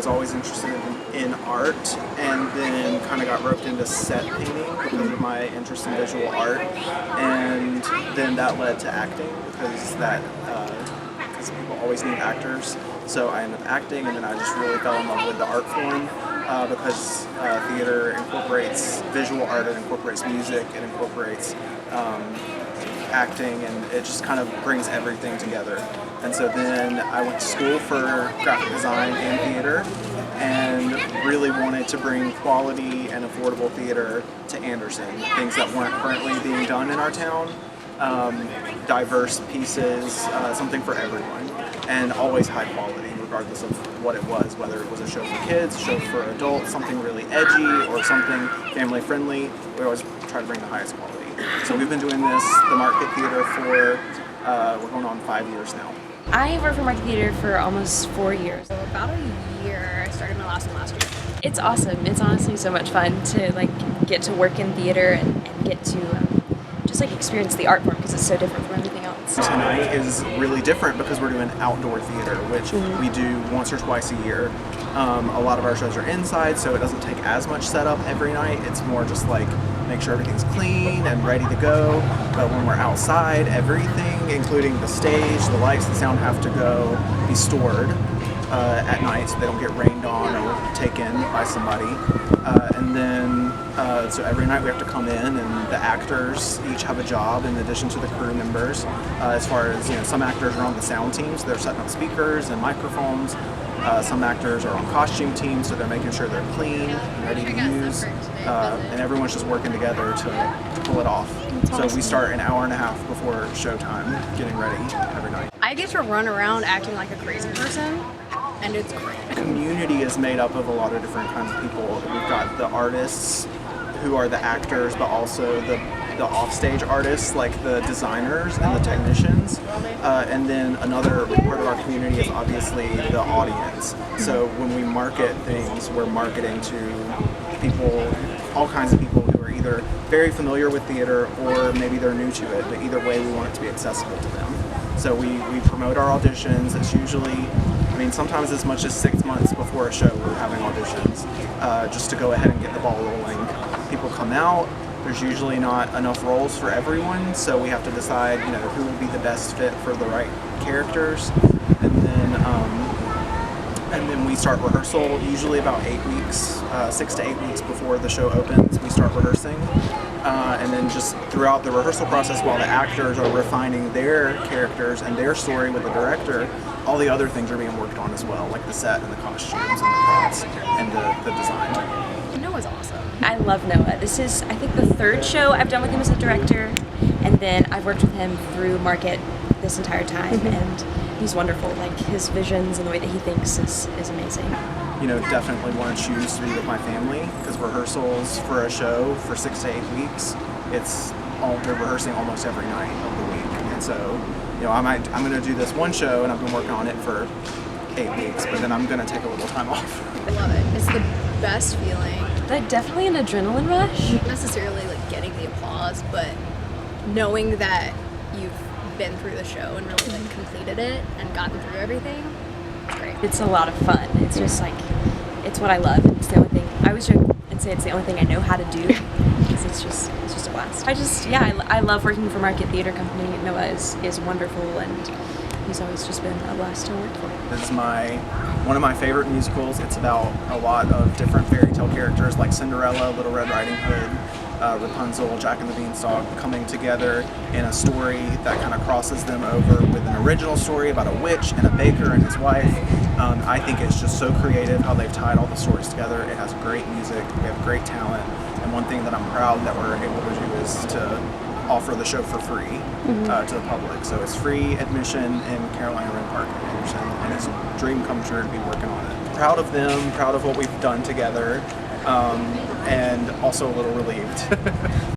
was always interested in art, and then kind of got roped into set painting because of my interest in visual art, and then that led to acting because people always need actors. So I ended up acting, and then I just really fell in love with the art form because theater incorporates visual art, it incorporates music, it incorporates acting, and it just kind of brings everything together. And so then I went to school for graphic design and theater, and really wanted to bring quality and affordable theater to Anderson, things that weren't currently being done in our town. Diverse pieces, something for everyone, and always high quality regardless of what it was, whether it was a show for kids, a show for adults, something really edgy, or something family friendly. We always try to bring the highest quality. So we've been doing this, the Market Theater, for we're going on 5 years now. I worked for Market Theater for almost 4 years. So about a year. I started my last one last year. It's awesome. It's honestly so much fun to get to work in theater and get to just experience the art form because it's so different from everything else. Tonight is really different because we're doing outdoor theater, which we do once or twice a year. A lot of our shows are inside, so it doesn't take as much setup every night. It's more just make sure everything's clean and ready to go. But when we're outside, everything, including the stage, the lights, the sound, have to be stored at night so they don't get rained on or taken by somebody. And then, so every night we have to come in, and the actors each have a job in addition to the crew members. As far as, some actors are on the sound team, so they're setting up speakers and microphones. Some actors are on costume teams, so they're making sure they're clean and ready to use. And everyone's just working together to pull it off. So we start an hour and a half before showtime, getting ready every night. I get to run around acting like a crazy person, and it's great. The community is made up of a lot of different kinds of people. We've got the artists who are the actors, but also the offstage artists, like the designers and the technicians. And then another part of our community is obviously the audience. So when we market things, we're marketing to people, all kinds of people who are either very familiar with theater or maybe they're new to it, but either way we want it to be accessible to them. So we promote our auditions. It's usually, sometimes as much as 6 months before a show we're having auditions, just to go ahead and get the ball rolling. People come out, there's usually not enough roles for everyone, so we have to decide, who will be the best fit for the right characters, and then we start rehearsal usually about 8 weeks, 6 to 8 weeks before the show opens. We start rehearsing, and then just throughout the rehearsal process, while the actors are refining their characters and their story with the director, all the other things are being worked on as well, like the set and the costumes and the props and the design. Noah's awesome. I love Noah. This is, I think, the 3rd show I've done with him as a director, and then I've worked with him through Market this entire time, and he's wonderful. His visions and the way that he thinks is amazing. Definitely want to choose to be with my family, because rehearsals for a show for 6 to 8 weeks, they're rehearsing almost every night of the week, and so I'm going to do this one show, and I've been working on it for 8 weeks, but then I'm going to take a little time off. I love it. It's the best feeling. Definitely an adrenaline rush. Not necessarily getting the applause, but knowing that you've been through the show and really completed it and gotten through everything. It's great. It's a lot of fun. It's just it's what I love. It's the only thing I always joke and say it's the only thing I know how to do. Because it's just a blast. I love working for Market Theater Company. Noah is wonderful, and he's always just been a blast to work for. It's one of my favorite musicals. It's about a lot of different fairy tale characters like Cinderella, Little Red Riding Hood, Rapunzel, Jack and the Beanstalk coming together in a story that kind of crosses them over with an original story about a witch and a baker and his wife. I think it's just so creative how they've tied all the stories together. It has great music, we have great talent, and one thing that I'm proud that we're able to do is to offer the show for free to the public. So it's free admission in Carolina Wren Park in Anderson, and it's a dream come true to be working on it. Proud of them, proud of what we've done together, and also a little relieved.